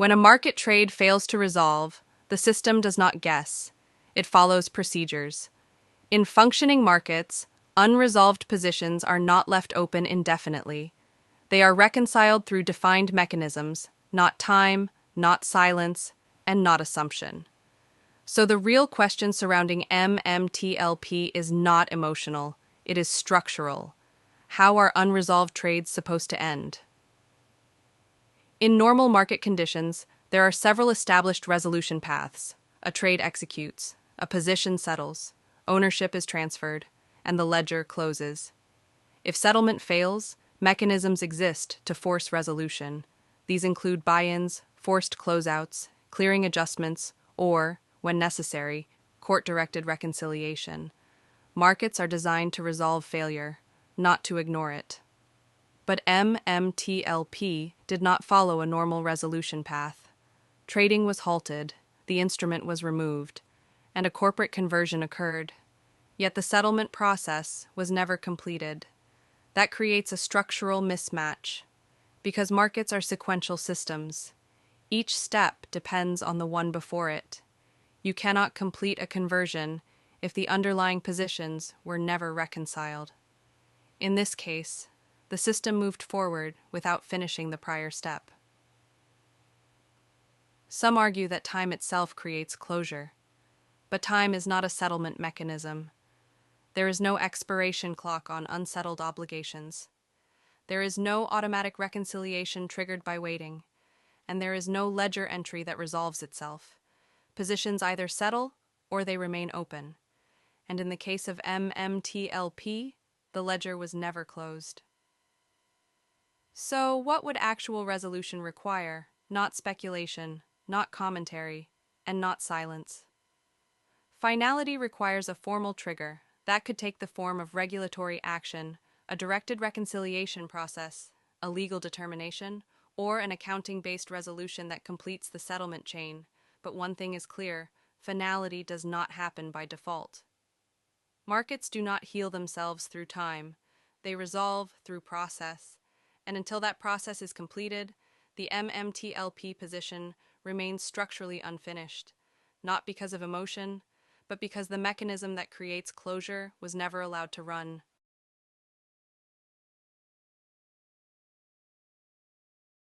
When a market trade fails to resolve, the system does not guess. It follows procedures. In functioning markets, unresolved positions are not left open indefinitely. They are reconciled through defined mechanisms, not time, not silence, and not assumption. So the real question surrounding MMTLP is not emotional, it is structural. How are unresolved trades supposed to end? In normal market conditions, there are several established resolution paths. A trade executes, a position settles, ownership is transferred, and the ledger closes. If settlement fails, mechanisms exist to force resolution. These include buy-ins, forced closeouts, clearing adjustments, or, when necessary, court-directed reconciliation. Markets are designed to resolve failure, not to ignore it. But MMTLP did not follow a normal resolution path. Trading was halted, the instrument was removed, and a corporate conversion occurred. Yet the settlement process was never completed. That creates a structural mismatch. Because markets are sequential systems, each step depends on the one before it. You cannot complete a conversion if the underlying positions were never reconciled. In this case, the system moved forward without finishing the prior step. Some argue that time itself creates closure, but time is not a settlement mechanism. There is no expiration clock on unsettled obligations. There is no automatic reconciliation triggered by waiting, and there is no ledger entry that resolves itself. Positions either settle or they remain open, and in the case of MMTLP, the ledger was never closed. So, what would actual resolution require? Not speculation, not commentary, and not silence. Finality requires a formal trigger. That could take the form of regulatory action, a directed reconciliation process, a legal determination, or an accounting-based resolution that completes the settlement chain. But one thing is clear, finality does not happen by default. Markets do not heal themselves through time. They resolve through process. And until that process is completed, the MMTLP position remains structurally unfinished, not because of emotion, but because the mechanism that creates closure was never allowed to run.